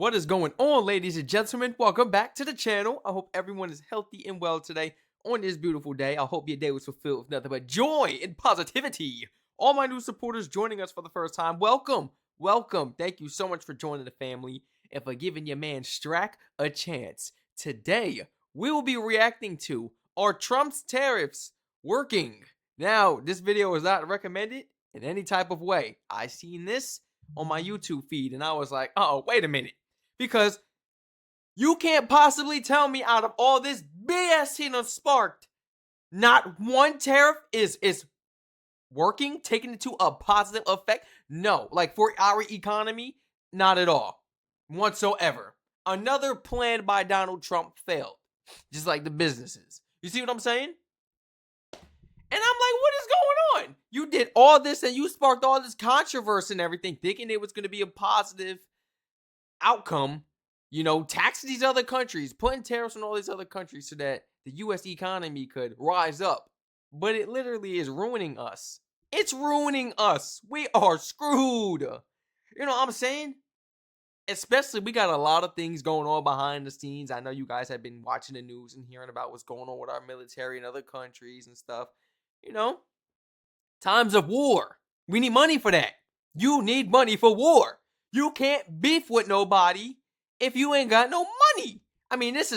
What is going on, ladies and gentlemen? Welcome back to the channel. I hope everyone is healthy and well today on this beautiful day. I hope your day was fulfilled with nothing but joy and positivity. All my new supporters joining us for the first time, welcome. Welcome. Thank you so much for joining the family and for giving your man Strac a chance. Today, we will be reacting to Are Trump's tariffs working? Now, this video is not recommended in any type of way. I seen this on my YouTube feed and I was like, oh, wait a minute. Because you can't possibly tell me out of all this BS he done sparked, not one tariff is working, taking it to a positive effect. No, like for our economy, not at all, whatsoever. Another plan by Donald Trump failed, just like the businesses. You see what I'm saying? And I'm like, what is going on? You did all this and you sparked all this controversy and everything, thinking it was going to be a positive outcome, taxing these other countries, putting tariffs on all these other countries so that the US economy could rise up. But it literally is ruining us. It's ruining us. We are screwed. You know what I'm saying? Especially, we got a lot of things going on behind the scenes. I know you guys have been watching the news and hearing about what's going on with our military and other countries and stuff. Times of war. We need money for that. You need money for war. You can't beef with nobody if you ain't got no money. This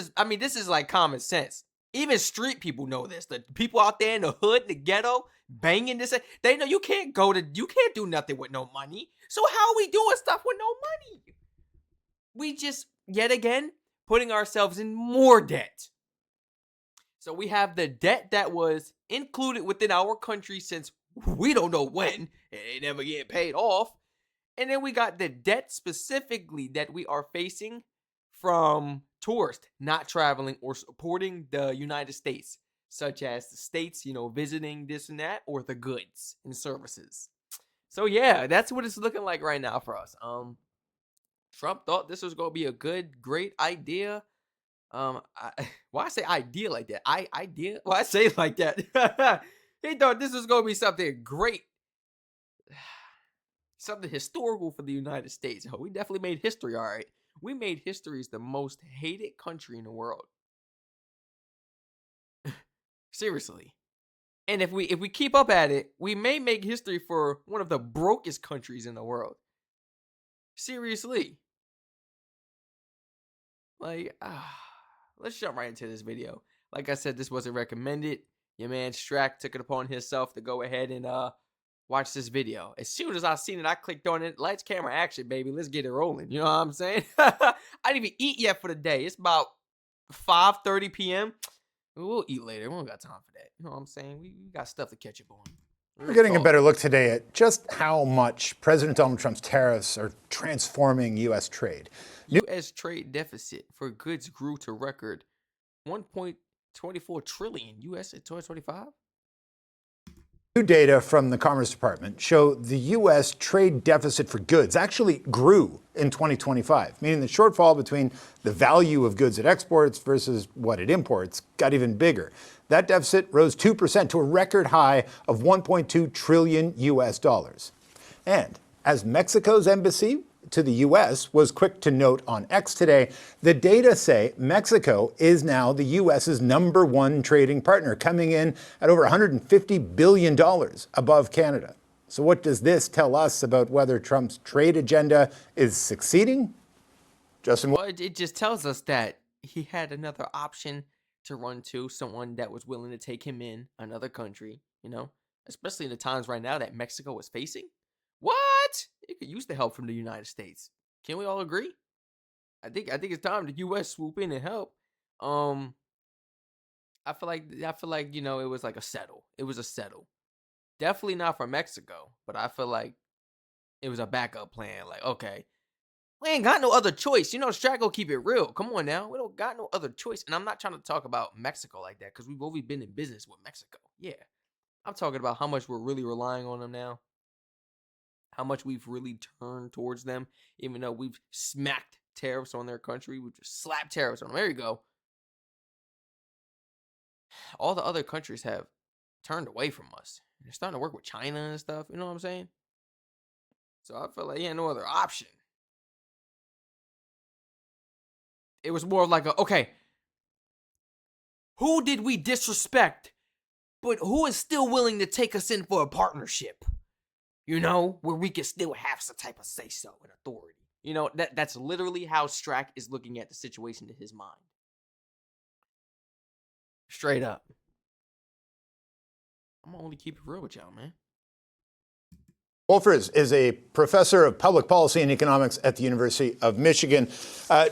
is like common sense. Even street people know this. The people out there in the hood, the ghetto, banging this, they know you can't do nothing with no money. So how are we doing stuff with no money? We just, yet again, putting ourselves in more debt. So we have the debt that was included within our country since we don't know when. It never get paid off. And then we got the debt specifically that we are facing from tourists not traveling or supporting the United States, such as the states, visiting this and that, or the goods and services. So yeah, that's what it's looking like right now for us. Trump thought this was going to be a great idea. Why I say idea like that? Idea? Why I say it like that? He thought this was going to be something great. Something historical for the United States. We definitely made history, all right. We made history as the most hated country in the world. Seriously. And if we keep up at it, we may make history for one of the brokest countries in the world. Seriously. Let's jump right into this video. Like I said, this wasn't recommended. Your man Strac took it upon himself to go ahead and watch this video. As soon as I seen it, I clicked on it. Lights, camera, action, baby. Let's get it rolling. You know what I'm saying? I didn't even eat yet for the day. It's about 5:30 p.m. We'll eat later. We don't got time for that. You know what I'm saying? We got stuff to catch up on. We're getting a better look today at just how much President Donald Trump's tariffs are transforming U.S. trade. U.S. trade deficit for goods grew to record 1.24 trillion U.S. in 2025. New data from the Commerce Department show the U.S. trade deficit for goods actually grew in 2025, meaning the shortfall between the value of goods it exports versus what it imports got even bigger. That deficit rose 2% to a record high of 1.2 trillion U.S. dollars. And as Mexico's embassy to the U.S. was quick to note on X today, the data say Mexico is now the U.S.'s #1 trading partner, coming in at over $150 billion above Canada. So what does this tell us about whether Trump's trade agenda is succeeding? Justin? Well, it just tells us that he had another option to run to, someone that was willing to take him in, another country, especially in the times right now that Mexico is facing. What? It could use the help from the United States. Can we all agree? I think it's time the U.S. swoop in and help. I feel like it was like a settle. It was a settle. Definitely not for Mexico, but I feel like it was a backup plan. Like, okay, we ain't got no other choice. Strac will keep it real. Come on now. We don't got no other choice. And I'm not trying to talk about Mexico like that because we've always been in business with Mexico. Yeah. I'm talking about how much we're really relying on them now. How much we've really turned towards them, even though we've smacked tariffs on their country. We've just slapped tariffs on them. There you go. All the other countries have turned away from us. They're starting to work with China and stuff. You know what I'm saying? So I feel like he had no other option. It was more like okay, who did we disrespect, but who is still willing to take us in for a partnership? You know, where we can still have some type of say-so and authority. You know, that's literally how Strac is looking at the situation in his mind. Straight up. I'm gonna only keep it real with y'all, man. Wolfers is a professor of public policy and economics at the University of Michigan.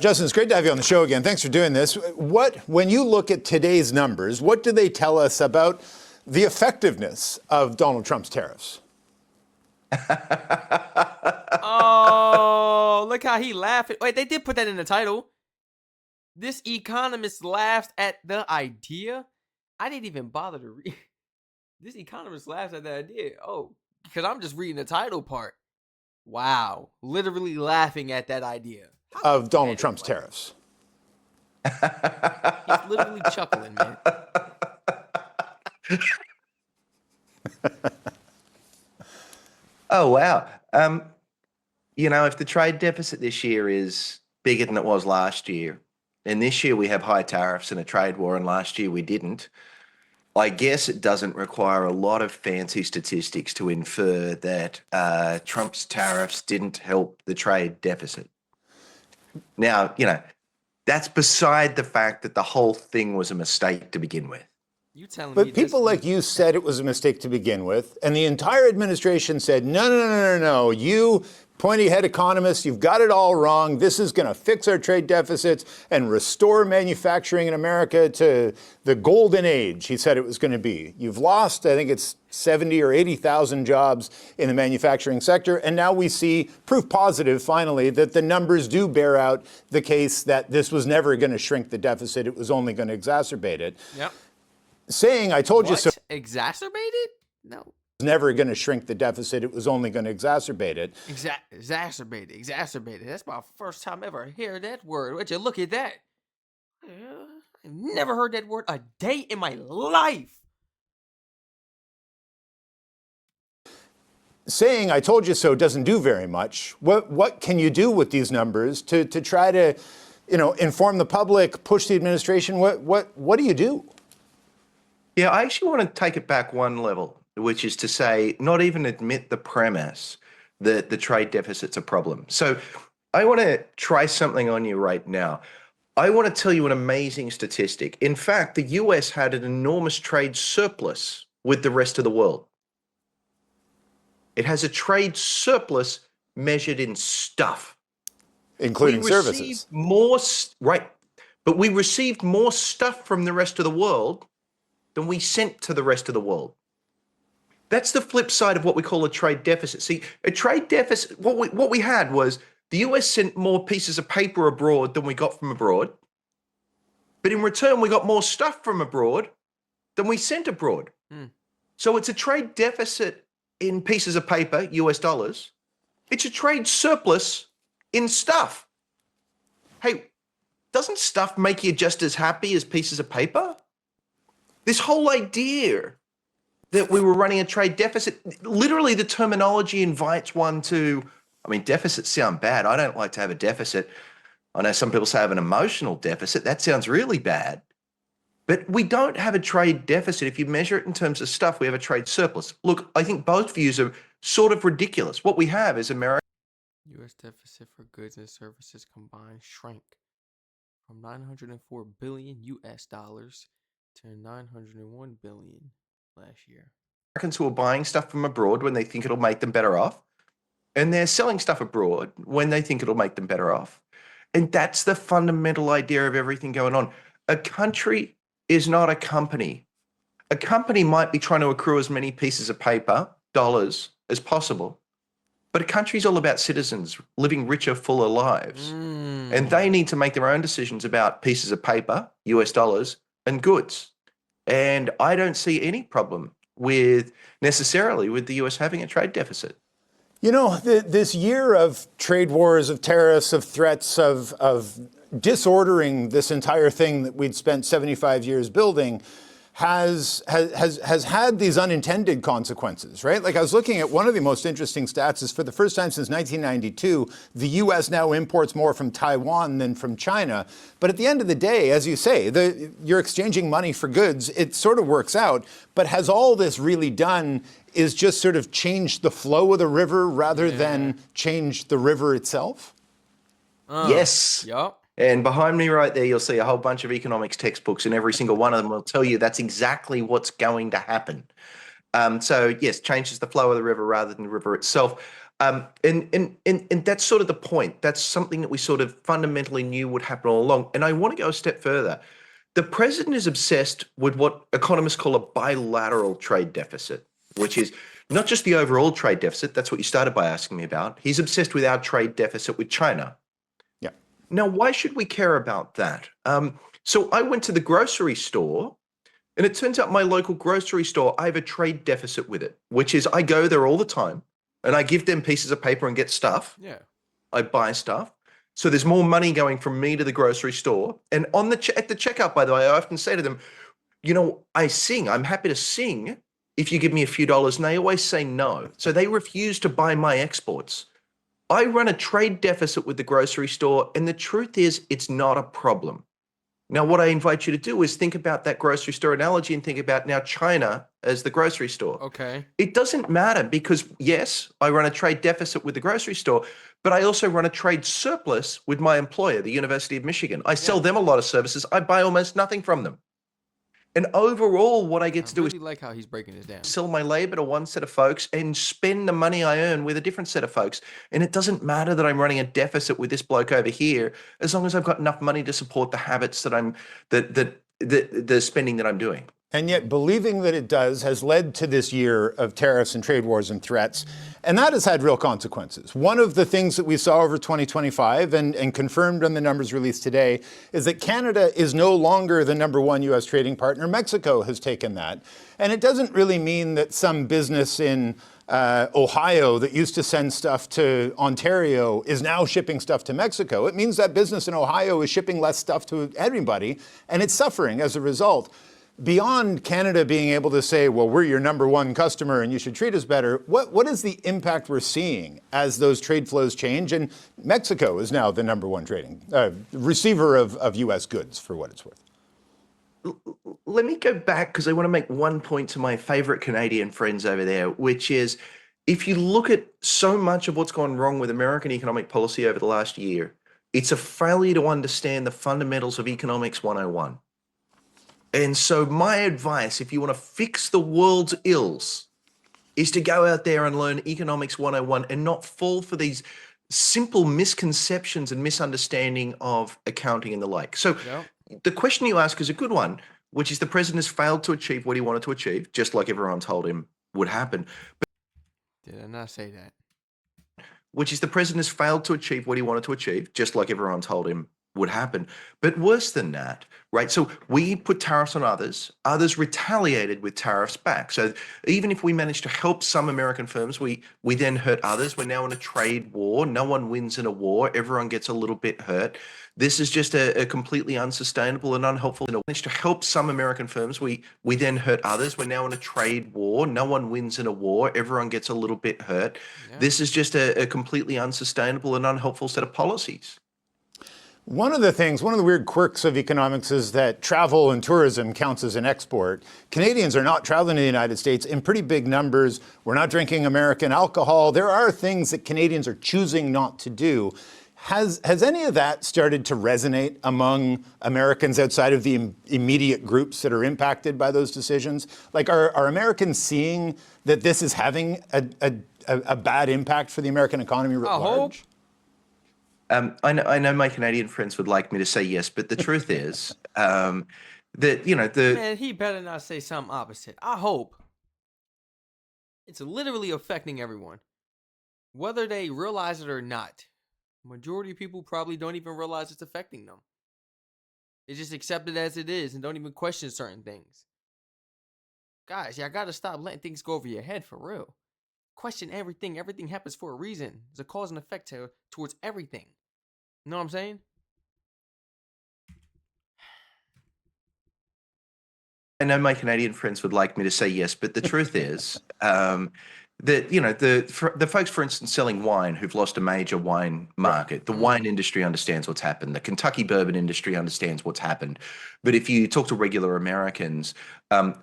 Justin, it's great to have you on the show again. Thanks for doing this. When you look at today's numbers, what do they tell us about the effectiveness of Donald Trump's tariffs? Oh, look how he laughed. Wait, they did put that in the title. This economist laughed at the idea. I didn't even bother to read. This economist laughs at the idea. Oh, because I'm just reading the title part. Wow. Literally laughing at that idea. Of Donald Trump's tariffs. He's literally chuckling, man. Oh, wow. You know, if the trade deficit this year is bigger than it was last year, and this year we have high tariffs and a trade war, and last year we didn't, I guess it doesn't require a lot of fancy statistics to infer that Trump's tariffs didn't help the trade deficit. Now, you know, that's beside the fact that the whole thing was a mistake to begin with. You telling me? But people like you said it was a mistake to begin with, and the entire administration said, no. You pointy-head economists, you've got it all wrong. This is going to fix our trade deficits and restore manufacturing in America to the golden age, he said it was going to be. You've lost, I think it's 70 or 80,000 jobs in the manufacturing sector, and now we see proof positive, finally, that the numbers do bear out the case that this was never going to shrink the deficit. It was only going to exacerbate it. Yep. Saying, I told you so. Exacerbated? No. Never going to shrink the deficit. It was only going to exacerbate it. Exacerbated. That's my first time ever hearing that word. Would you look at that? I've never heard that word a day in my life. Saying I told you so doesn't do very much. What can you do with these numbers to try to, inform the public, push the administration? What do you do? Yeah, I actually want to take it back one level, which is to say, not even admit the premise that the trade deficit's a problem. So I want to try something on you right now. I want to tell you an amazing statistic. In fact, the US had an enormous trade surplus with the rest of the world. It has a trade surplus measured in stuff. Including services. But we received more stuff from the rest of the world than we sent to the rest of the world. That's the flip side of what we call a trade deficit. See, a trade deficit, what we had was the US sent more pieces of paper abroad than we got from abroad. But in return, we got more stuff from abroad than we sent abroad. So it's a trade deficit in pieces of paper, US dollars. It's a trade surplus in stuff. Hey, doesn't stuff make you just as happy as pieces of paper? This whole idea that we were running a trade deficit, literally the terminology invites one to, deficits sound bad. I don't like to have a deficit. I know some people say I have an emotional deficit. That sounds really bad. But we don't have a trade deficit. If you measure it in terms of stuff, we have a trade surplus. Look, I think both views are sort of ridiculous. What we have is America. U.S. deficit for goods and services combined shrank from 904 billion U.S. dollars to 901 billion last year. Americans who are buying stuff from abroad when they think it'll make them better off, and they're selling stuff abroad when they think it'll make them better off. And that's the fundamental idea of everything going on. A country is not a company. A company might be trying to accrue as many pieces of paper, dollars, as possible, but a country's all about citizens living richer, fuller lives. And they need to make their own decisions about pieces of paper, US dollars, and goods. And I don't see any problem necessarily with the US having a trade deficit. This year of trade wars, of tariffs, of threats, of disordering this entire thing that we'd spent 75 years building has had these unintended consequences, right? Like I was looking at one of the most interesting stats is for the first time since 1992, the U.S. now imports more from Taiwan than from China. But at the end of the day, as you say, you're exchanging money for goods. It sort of works out. But has all this really done is just sort of change the flow of the river rather than change the river itself? Yes. Yup. And behind me right there, you'll see a whole bunch of economics textbooks, and every single one of them will tell you that's exactly what's going to happen. So yes, changes the flow of the river rather than the river itself. And that's sort of the point. That's something that we sort of fundamentally knew would happen all along. And I want to go a step further. The president is obsessed with what economists call a bilateral trade deficit, which is not just the overall trade deficit. That's what you started by asking me about. He's obsessed with our trade deficit with China. Now, why should we care about that? So I went to the grocery store, and it turns out my local grocery store, I have a trade deficit with it, which is I go there all the time, and I give them pieces of paper and get stuff. Yeah. I buy stuff. So there's more money going from me to the grocery store. And on the at the checkout, by the way, I often say to them, you know, I sing. I'm happy to sing if you give me a few dollars. And they always say no. So they refuse to buy my exports. I run a trade deficit with the grocery store, and the truth is it's not a problem. Now, what I invite you to do is think about that grocery store analogy and think about now China as the grocery store. Okay. It doesn't matter because, yes, I run a trade deficit with the grocery store, but I also run a trade surplus with my employer, the University of Michigan. I sell them a lot of services. I buy almost nothing from them. And overall, what I get to do is really like how he's breaking this down. sell my labor to one set of folks and spend the money I earn with a different set of folks. And it doesn't matter that I'm running a deficit with this bloke over here, as long as I've got enough money to support the habits that the spending that I'm doing. And yet believing that it does has led to this year of tariffs and trade wars and threats. And that has had real consequences. One of the things that we saw over 2025 and confirmed in the numbers released today is that Canada is no longer the number one U.S. trading partner. Mexico has taken that. And it doesn't really mean that some business in Ohio that used to send stuff to Ontario is now shipping stuff to Mexico. It means that business in Ohio is shipping less stuff to everybody, and it's suffering as a result. Beyond Canada being able to say, well, we're your number one customer and you should treat us better, what is the impact we're seeing as those trade flows change? And Mexico is now the number one trading receiver of U.S. goods, for what it's worth. Let me go back because I want to make one point to my favorite Canadian friends over there, which is if you look at so much of what's gone wrong with American economic policy over the last year, it's a failure to understand the fundamentals of economics 101. And so my advice, if you want to fix the world's ills, is to go out there and learn economics 101 and not fall for these simple misconceptions and misunderstanding of accounting and the like. So the question you ask is a good one, which is the president has failed to achieve what he wanted to achieve, just like everyone told him would happen. Did I not say that? Which is the president has failed to achieve what he wanted to achieve, just like everyone told him would happen. But worse than that, right? So we put tariffs on others retaliated with tariffs back. So even if we managed to help some American firms, we then hurt others. We're now in a trade war. No one wins in a war. Everyone gets a little bit hurt. This is just a completely unsustainable and unhelpful. We managed to help some American firms. We then hurt others. We're now in a trade war. No one wins in a war. Everyone gets a little bit hurt. This is just a completely unsustainable and unhelpful set of policies. One of the weird quirks of economics is that travel and tourism counts as an export. Canadians are not traveling to the United States in pretty big numbers. We're not drinking American alcohol. There are things that Canadians are choosing not to do. Has any of that started to resonate among Americans outside of the immediate groups that are impacted by those decisions? Like, are Americans seeing that this is having a bad impact for the American economy writ large? I know my Canadian friends would like me to say yes, but the truth is that, Man, he better not say something opposite. I hope. It's literally affecting everyone, whether they realize it or not. Majority of people probably don't even realize it's affecting them. They just accept it as it is and don't even question certain things. Guys, y'all gotta stop letting things go over your head for real. Question everything. Everything happens for a reason. There's a cause and effect towards everything. You know what I'm saying? I know my Canadian friends would like me to say yes, but the truth is that the folks, for instance, selling wine who've lost a major wine Right. market, the wine industry understands what's happened. The Kentucky bourbon industry understands what's happened. But if you talk to regular Americans,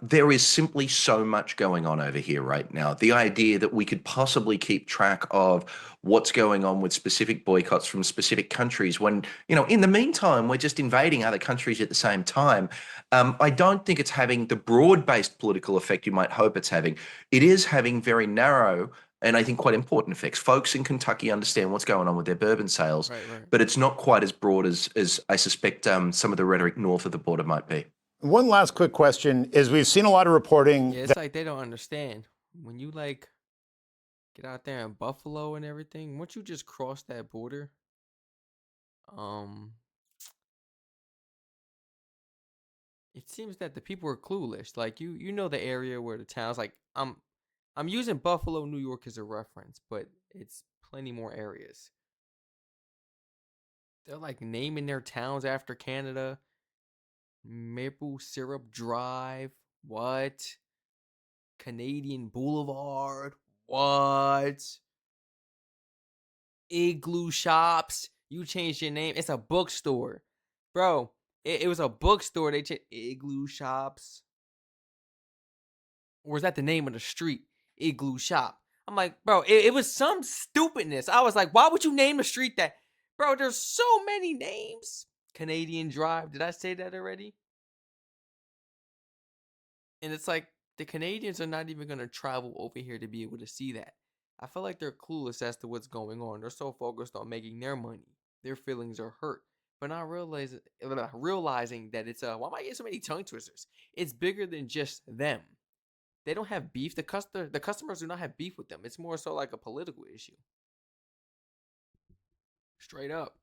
there is simply so much going on over here right now. The idea that we could possibly keep track of what's going on with specific boycotts from specific countries when, in the meantime, we're just invading other countries at the same time. I don't think it's having the broad-based political effect you might hope it's having. It is having very narrow and I think quite important effects. Folks in Kentucky understand what's going on with their bourbon sales, Right, right. but it's not quite as broad as I suspect some of the rhetoric north of the border might be. One last quick question is we've seen a lot of reporting Yeah, it's that like they don't understand. When you like get out there in Buffalo and everything, once you just cross that border, um, it seems that the people are clueless. Like you know the area where the towns like I'm using Buffalo, New York as a reference, but it's plenty more areas. They're like naming their towns after Canada. Maple Syrup Drive. What? Canadian Boulevard. What? Igloo Shops. You changed your name. It's a bookstore. Bro, it was a bookstore. They changed Igloo Shops. Or is that the name of the street? Igloo Shop. I'm like, bro, it was some stupidness. I was like, why would you name the street that? Bro, there's so many names. Canadian Drive. Did I say that already? And it's like the Canadians are not even going to travel over here to be able to see that. I feel like they're clueless as to what's going on. They're so focused on making their money. Their feelings are hurt. But not realizing that it's why am I getting so many tongue twisters? It's bigger than just them. They don't have beef. The customers do not have beef with them. It's more so like a political issue. Straight up.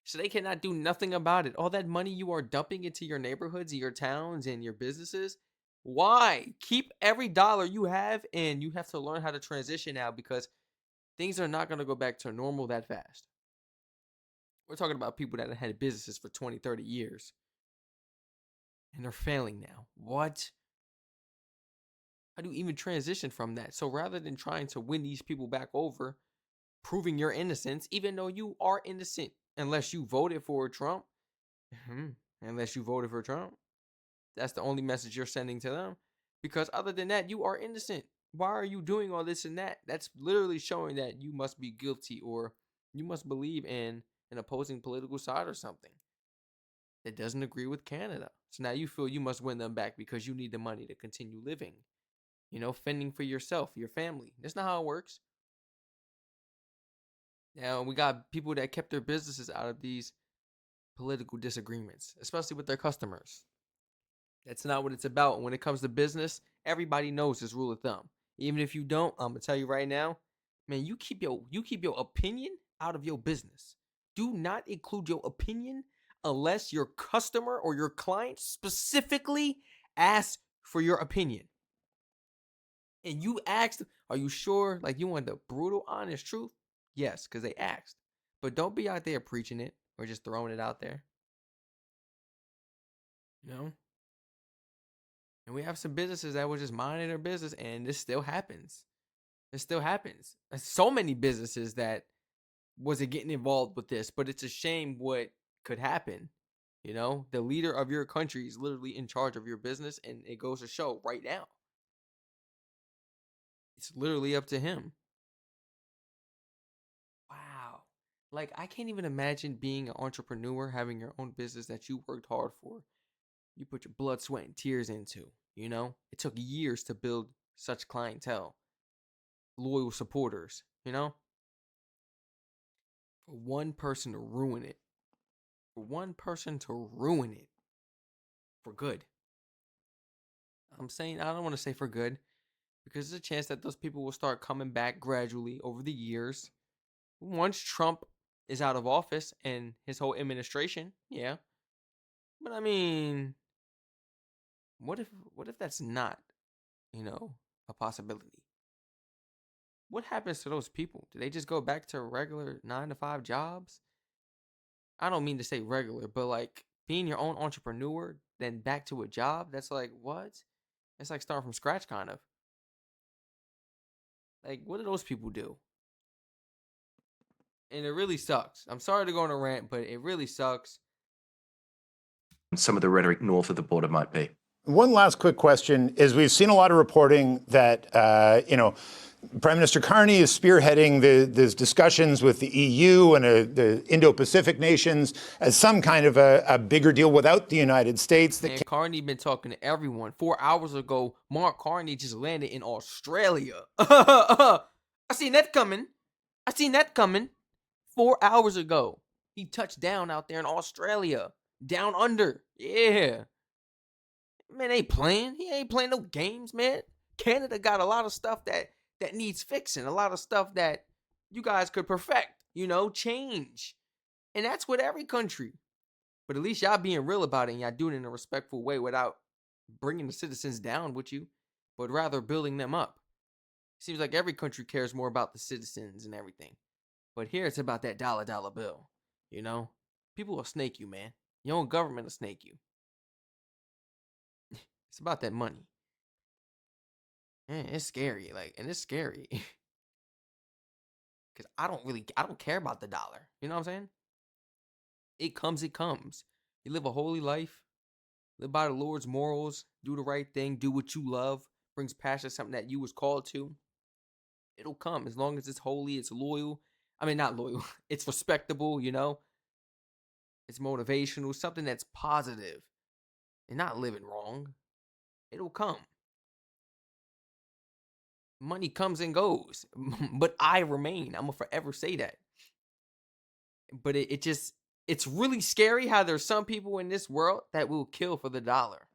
So they cannot do nothing about it. All that money you are dumping into your neighborhoods, your towns, and your businesses. Why? Keep every dollar you have, and you have to learn how to transition now because things are not going to go back to normal that fast. We're talking about people that have had businesses for 20, 30 years, and they're failing now. What? How do you even transition from that? So rather than trying to win these people back over, proving your innocence, even though you are innocent, unless you voted for Trump, unless you voted for Trump, that's the only message you're sending to them. Because other than that, you are innocent. Why are you doing all this and that? That's literally showing that you must be guilty or you must believe in an opposing political side or something that doesn't agree with Canada. So now you feel you must win them back because you need the money to continue living, fending for yourself, your family. That's not how it works. Now, we got people that kept their businesses out of these political disagreements, especially with their customers. That's not what it's about. When it comes to business, everybody knows this rule of thumb. Even if you don't, I'm gonna tell you right now, man, you keep your opinion out of your business. Do not include your opinion unless your customer or your client specifically asks for your opinion. And you asked, are you sure? Like you want the brutal, honest truth? Yes, because they asked. But don't be out there preaching it or just throwing it out there. You know? And we have some businesses that were just minding their business, and this still happens. It still happens. There's so many businesses that wasn't getting involved with this, but it's a shame what could happen. The leader of your country is literally in charge of your business, and it goes to show right now. It's literally up to him. Wow. Like, I can't even imagine being an entrepreneur, having your own business that you worked hard for. You put your blood, sweat, and tears into. It took years to build such clientele, loyal supporters. For one person to ruin it. For one person to ruin it for good. I'm saying, I don't want to say for good, because there's a chance that those people will start coming back gradually over the years. Once Trump is out of office and his whole administration, yeah. But I mean, what if that's not, you know, a possibility? What happens to those people? Do they just go back to regular 9 to 5 jobs? I don't mean to say regular, but like being your own entrepreneur, then back to a job, that's like, what? It's like starting from scratch, kind of. Like, what do those people do? And it really sucks. I'm sorry to go on a rant, but it really sucks. Some of the rhetoric north of the border might be. One last quick question is we've seen a lot of reporting that, Prime Minister Carney is spearheading these discussions with the EU and the Indo-Pacific nations as some kind of a bigger deal without the United States. Man, Carney been talking to everyone. 4 hours ago, Mark Carney just landed in Australia. I seen that coming. 4 hours ago, he touched down out there in Australia. Down under. Yeah. Man, ain't playing. He ain't playing no games, man. Canada got a lot of stuff that needs fixing. A lot of stuff that you guys could perfect, change. And that's with every country. But at least y'all being real about it and y'all doing it in a respectful way without bringing the citizens down with you, but rather building them up. Seems like every country cares more about the citizens and everything. But here it's about that dollar bill, People will snake you, man. Your own government will snake you. It's about that money. Man, it's scary. And it's scary. Because I don't care about the dollar. You know what I'm saying? It comes. You live a holy life. Live by the Lord's morals. Do the right thing. Do what you love. Brings passion, something that you was called to. It'll come as long as it's holy, it's loyal. I mean, not loyal. It's respectable, It's motivational, something that's positive and not living wrong. It'll come. Money comes and goes, but I remain. I'm going to forever say that. But it's really scary how there's some people in this world that will kill for the dollar.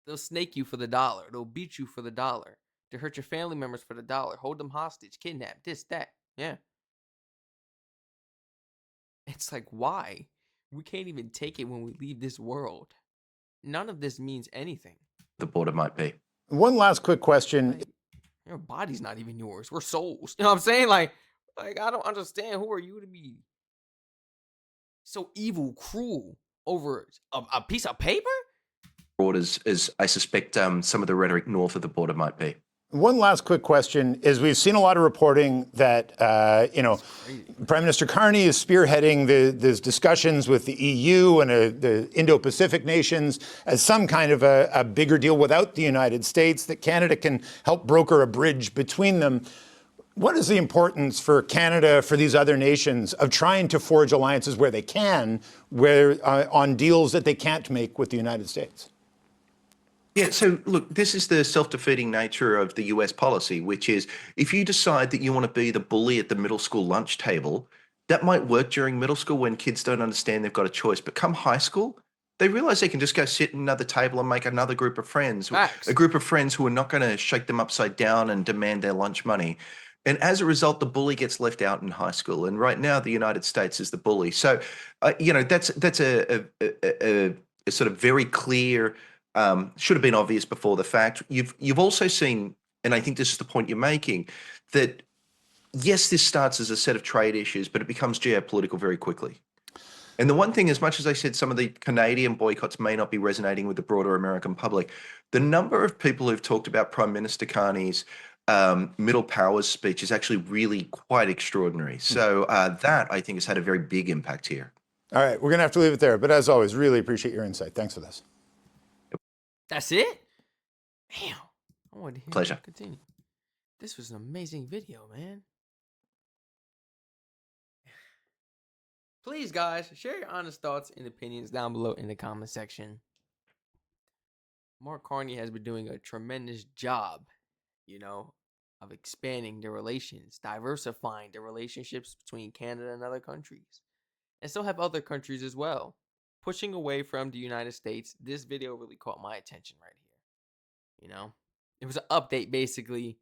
They'll snake you for the dollar. They'll beat you for the dollar. To hurt your family members for the dollar. Hold them hostage. Kidnap. This, that. Yeah. It's like, why? We can't even take it when we leave this world. None of this means anything. The border might be. One last quick question. Like, your body's not even yours. We're souls. You know what I'm saying? Like I don't understand. Who are you to be so evil, cruel over a piece of paper? Borders, as I suspect some of the rhetoric north of the border might be. One last quick question is we've seen a lot of reporting that, Prime Minister Carney is spearheading these discussions with the EU and the Indo-Pacific nations as some kind of a bigger deal without the United States, that Canada can help broker a bridge between them. What is the importance for Canada, for these other nations, of trying to forge alliances where they can, on deals that they can't make with the United States? Yeah, so look, this is the self-defeating nature of the US policy, which is if you decide that you want to be the bully at the middle school lunch table, that might work during middle school when kids don't understand they've got a choice. But come high school, they realize they can just go sit at another table and make another group of friends, Facts. a group of friends who are not going to shake them upside down and demand their lunch money. And as a result, the bully gets left out in high school. And right now, the United States is the bully. So, that's a sort of very clear. Should have been obvious before the fact. You've also seen, and I think this is the point you're making, that yes, this starts as a set of trade issues, but it becomes geopolitical very quickly. And the one thing, as much as I said some of the Canadian boycotts may not be resonating with the broader American public, the number of people who've talked about Prime Minister Carney's middle powers speech is actually really quite extraordinary. So that, I think, has had a very big impact here. All right, we're going to have to leave it there. But as always, really appreciate your insight. Thanks for this. That's it? Damn. I wanted to hear Pleasure. Continue. This was an amazing video, man. Please, guys, share your honest thoughts and opinions down below in the comment section. Mark Carney has been doing a tremendous job, of expanding the relations, diversifying the relationships between Canada and other countries. And so have other countries as well. Pushing away from the United States. This video really caught my attention right here. It was an update basically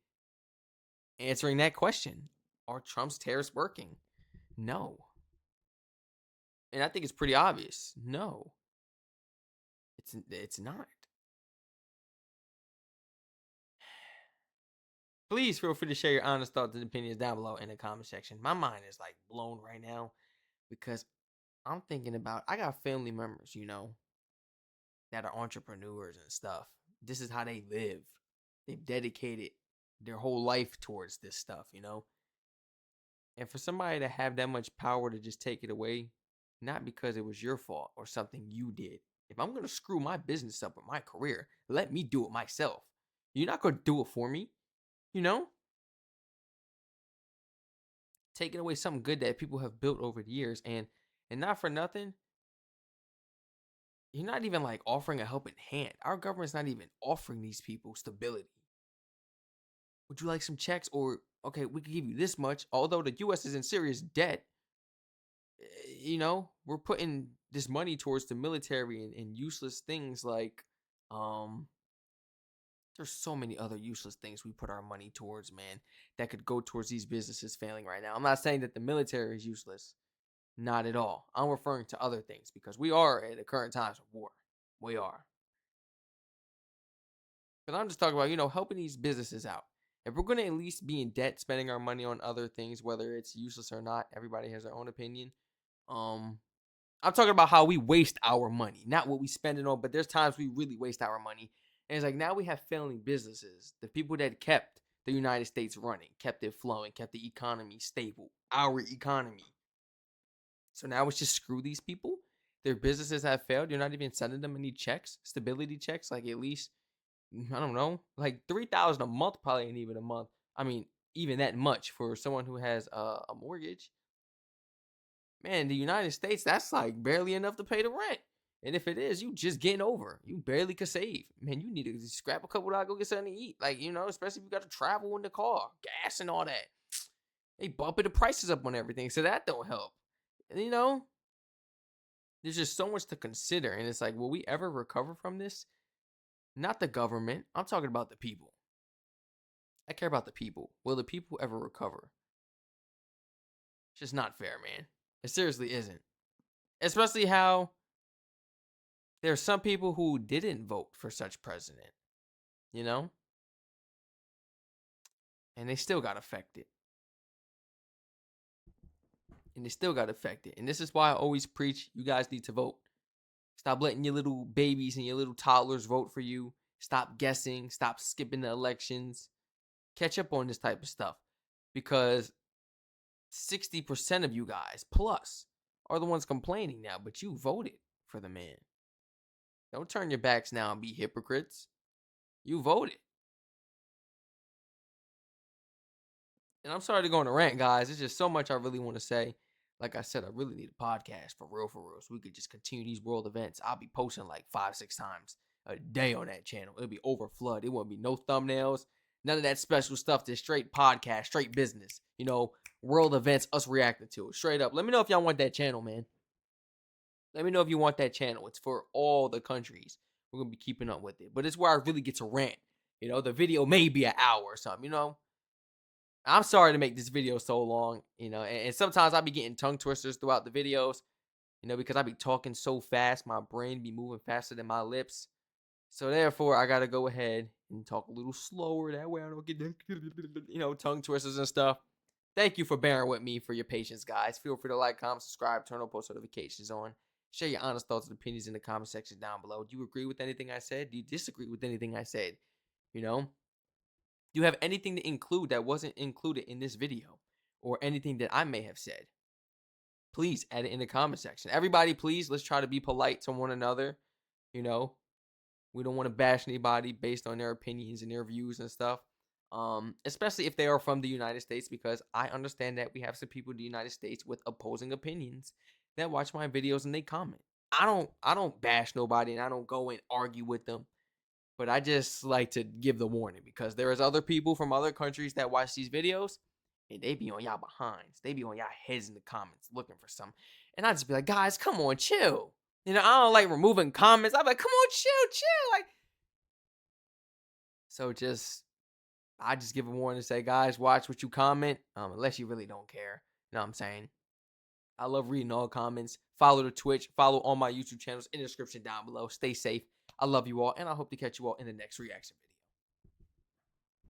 answering that question. Are Trump's tariffs working? No. And I think it's pretty obvious. No. It's not. Please feel free to share your honest thoughts and opinions down below in the comment section. My mind is blown right now because I'm thinking about, I got family members, you know, that are entrepreneurs and stuff. This is how they live. They've dedicated their whole life towards this stuff, you know? And for somebody to have that much power to just take it away, not because it was your fault or something you did. If I'm going to screw my business up with my career, let me do it myself. You're not going to do it for me, you know? Taking away something good that people have built over the years, and not for nothing, you're not even like offering a helping hand. Our government's not even offering these people stability. Would you like some checks? Or, okay, we can give you this much. Although the US is in serious debt, you know, we're putting this money towards the military and useless things like, um, there's so many other useless things we put our money towards, man, that could go towards these businesses failing right now. I'm not saying that the military is useless. Not at all. I'm referring to other things because we are at the current times of war. We are. But I'm just talking about, you know, helping these businesses out. If we're going to at least be in debt, spending our money on other things, whether it's useless or not, everybody has their own opinion. I'm talking about how we waste our money, not what we spend it on, but there's times we really waste our money. And it's like now we have failing businesses. The people that kept the United States running, kept it flowing, kept the economy stable, our economy. So now it's just screw these people. Their businesses have failed. You're not even sending them any checks, stability checks, like at least, I don't know, like 3,000 a month probably ain't even a month. I mean, even that much for someone who has a mortgage. Man, the United States, that's like barely enough to pay the rent. And if it is, you just getting over. You barely could save. Man, you need to scrap a couple dollars, go get something to eat. Like, you know, especially if you got to travel in the car, gas and all that. They bumping the prices up on everything, so that don't help. And, you know, there's just so much to consider. And it's like, will we ever recover from this? Not the government. I'm talking about the people. I care about the people. Will the people ever recover? It's just not fair, man. It seriously isn't. Especially how there are some people who didn't vote for such president, you know? And they still got affected. And they still got affected. And this is why I always preach you guys need to vote. Stop letting your little babies and your little toddlers vote for you. Stop guessing. Stop skipping the elections. Catch up on this type of stuff. Because 60% of you guys plus are the ones complaining now, but you voted for the man. Don't turn your backs now and be hypocrites. You voted. And I'm sorry to go on a rant, guys. There's just so much I really want to say. Like I said, I really need a podcast for real, so we could just continue these world events. I'll be posting like 5-6 times a day on that channel. It'll be over flood. It won't be no thumbnails, none of that special stuff. Just straight podcast, straight business. You know, world events, us reacting to it. Straight up. Let me know if y'all want that channel, man. Let me know if you want that channel. It's for all the countries. We're going to be keeping up with it. But it's where I really get to rant. You know, the video may be an hour or something, you know. I'm sorry to make this video so long, you know, and sometimes I'll be getting tongue twisters throughout the videos, you know, because I be talking so fast, my brain be moving faster than my lips. So therefore, I got to go ahead and talk a little slower. That way I don't get, you know, tongue twisters and stuff. Thank you for bearing with me, for your patience, guys. Feel free to like, comment, subscribe, turn on post notifications on. Share your honest thoughts and opinions in the comment section down below. Do you agree with anything I said? Do you disagree with anything I said? You know? Do you have anything to include that wasn't included in this video? Or anything that I may have said? Please add it in the comment section. Everybody, please, let's try to be polite to one another. You know? We don't want to bash anybody based on their opinions and their views and stuff. Especially if they are from the United States, because I understand that we have some people in the United States with opposing opinions that watch my videos and they comment. I don't bash nobody and I don't go and argue with them. But I just like to give the warning because there is other people from other countries that watch these videos and they be on y'all behinds. They be on y'all heads in the comments looking for something. And I just be like, guys, come on, chill. You know, I don't like removing comments. I'm like, come on, chill. Like, so I just give a warning to say, guys, watch what you comment, unless you really don't care. You know what I'm saying? I love reading all comments. Follow the Twitch. Follow all my YouTube channels in the description down below. Stay safe. I love you all, and I hope to catch you all in the next reaction video.